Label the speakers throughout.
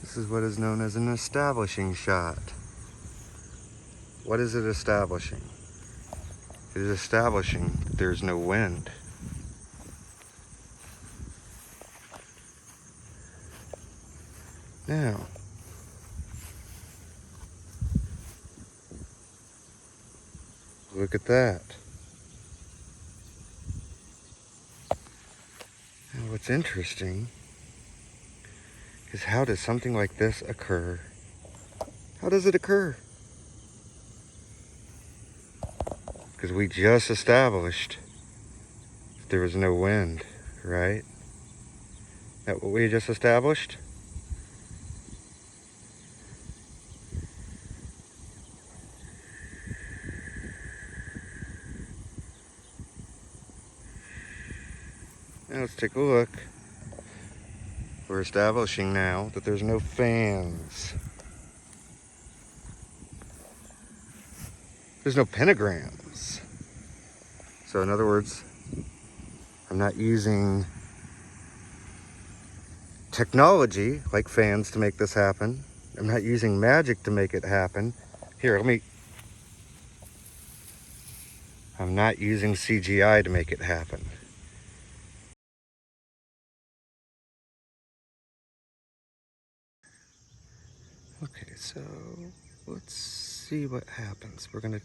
Speaker 1: This is what is known as an establishing shot. What is it establishing? It is establishing that there's no wind. Now, look at that. Now, what's interesting is how does something like this occur? How does it occur? Because we just established that there was no wind, right? That what we just established? Now let's take a look. We're establishing now that there's no fans. There's no pentagrams. So in other words, I'm not using technology like fans to make this happen. I'm not using magic to make it happen. Here, I'm not using CGI to make it happen. Okay, so let's see what happens. We're gonna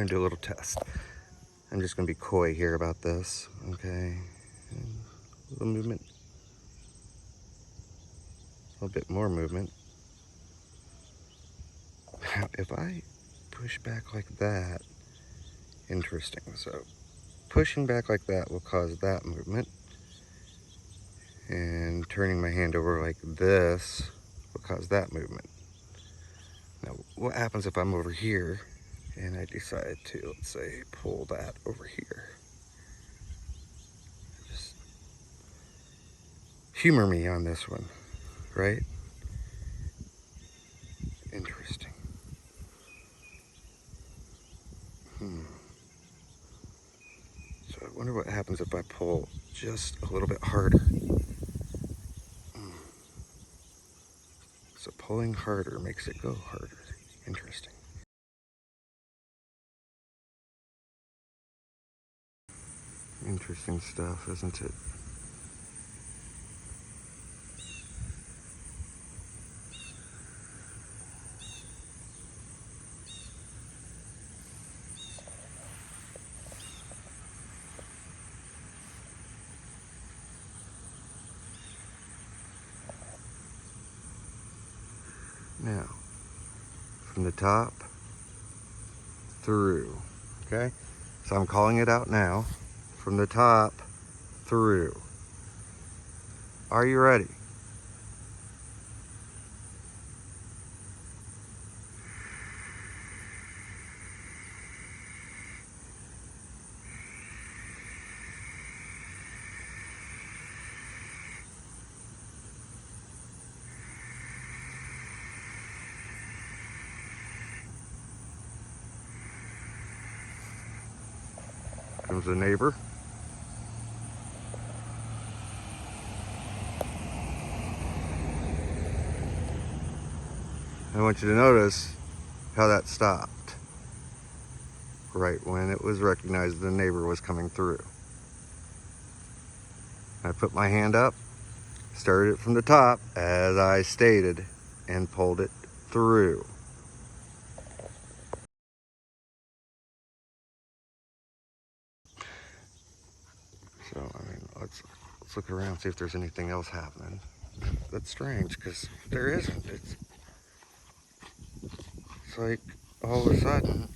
Speaker 1: do a little test. I'm just gonna be coy here about this, okay? And a little movement, a little bit more movement. Now, if I push back like that, interesting. So pushing back like that will cause that movement, and turning my hand over like this will cause that movement. Now, what happens if I'm over here and I decide to, let's say, pull that over here? Just humor me on this one, right? Interesting. So I wonder what happens if I pull just a little bit harder. So pulling harder makes it go harder. Interesting. Interesting stuff, isn't it? Now, from the top through, okay? So I'm calling it out now. From the top through. Are you ready? Comes the neighbor. I want you to notice how that stopped right when it was recognized the neighbor was coming through. I put my hand up, started it from the top as I stated, and pulled it through. So, I mean, let's look around, see if there's anything else happening. That's strange, because there isn't. It's like all of a sudden,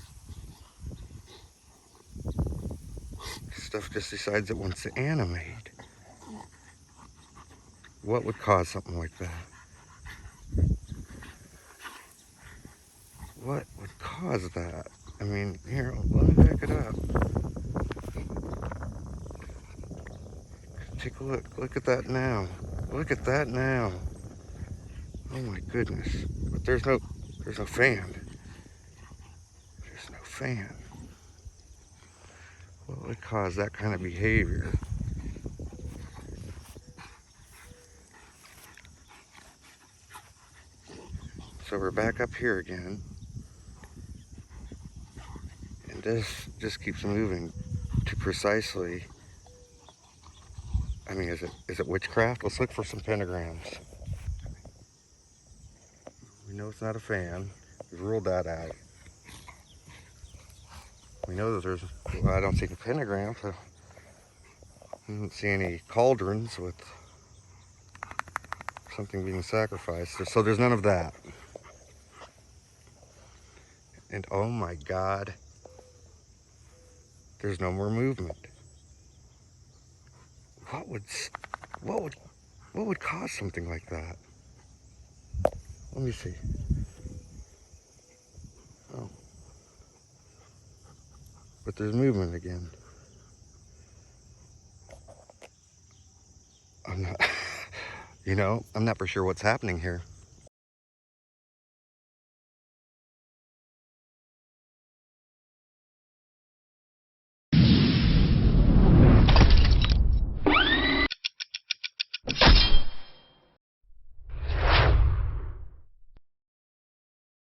Speaker 1: stuff just decides it wants to animate. What would cause something like that? What would cause that? I mean, here, let me back it up. Take a look. Look at that now. Look at that now. Oh my goodness. But there's no fan. There's no fan. What would cause that kind of behavior? So we're back up here again. And this just keeps moving to precisely, I mean, is it witchcraft? Let's look for some pentagrams. We know it's not a fan. We've ruled that out. We know that there's, well, I don't see any pentagrams. So I don't see any cauldrons with something being sacrificed. So there's none of that. And oh my God, there's no more movement. What would cause something like that? Let me see. Oh, but there's movement again. I'm not, I'm not for sure what's happening here.